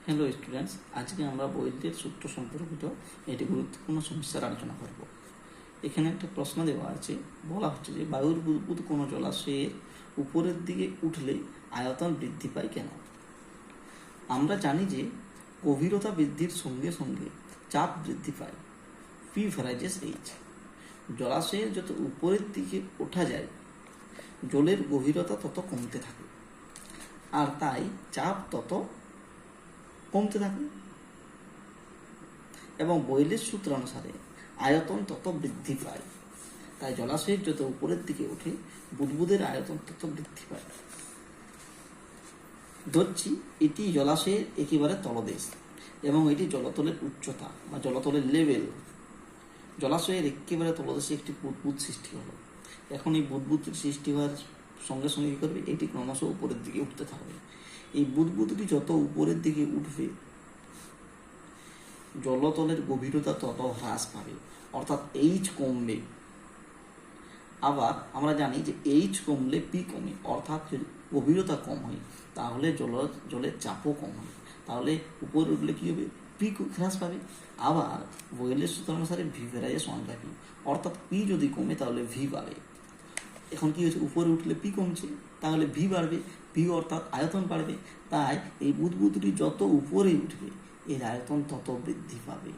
Hello students, আজকে আমরা বৈদ্যুতিক সূত্র সম্পর্কিত একটি গুরুত্বপূর্ণ সমস্যার আলোচনা করব। এখানে একটা প্রশ্ন দেওয়া আছে, বলা হচ্ছে যে বায়ুর বুদবুদ কোনো জলাশয়ের উপরের দিকে উঠলে আয়তন বৃদ্ধি পায় কেন? আমরা জানি যে গভীরতা বৃদ্ধির সঙ্গে সঙ্গে চাপ বৃদ্ধি পায়, পি ভ্যারাইজেস এইচ। জলাশয়ের যত উপরের দিকে ওঠা যায় জলের গভীরতা তত কমতে থাকে, আর তাই চাপ তত কমতে থাকে, এবং বয়লের সূত্র অনুসারে আয়তন তত বৃদ্ধি পায়। তাই জলাশয়ের যত উপরের দিকে ওঠে বুদবুদের আয়তন তত বৃদ্ধি পায়। ধরছি এটি জলাশয়ের একেবারে তলদেশ এবং এটি জলতলের উচ্চতা বা জলতলের লেভেল। জলাশয়ের একেবারে তলদেশে একটি বুদবুদ সৃষ্টি হলো। এখন এই বুদবুদ সৃষ্টি হওয়ার সঙ্গে সঙ্গে কী করবে, এটি ক্রমশ উপরের দিকে উঠতে থাকবে। এই বুদবুদটি যত উপরের দিকে উঠবে জলতলের গভীরতা তত হ্রাস পাবে, অর্থাৎ এইচ কমবে। আবার আমরা জানি যে এইচ কমলে পি কমে, অর্থাৎ যদি গভীরতা কম হয় তাহলে জলের চাপও কম হয়, তাহলে উপরে উঠলে কী হবে, পি হ্রাস পাবে। আবার বয়েলের সূত্র অনুসারে V varies one by P, অর্থাৎ পি যদি কমে তাহলে ভি বাড়ে। এখন কি হচ্ছে, উপরে উঠলে পি কমছে তাহলে ভি বাড়বে, পি অর্থাৎ আয়তন বাড়বে। তাই এই বুদবুদটি যত উপরে উঠবে এর আয়তন তত বৃদ্ধি পাবে,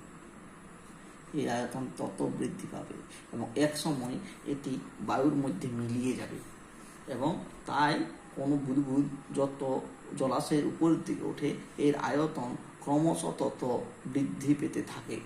এর আয়তন তত বৃদ্ধি পাবে, এবং এক সময় এটি বায়ুর মধ্যে মিলিয়ে যাবে। এবং তাই কোনো বুদবুদ যত জলাশয়ের উপরের দিকে ওঠে এর আয়তন ক্রমশ তত বৃদ্ধি পেতে থাকে।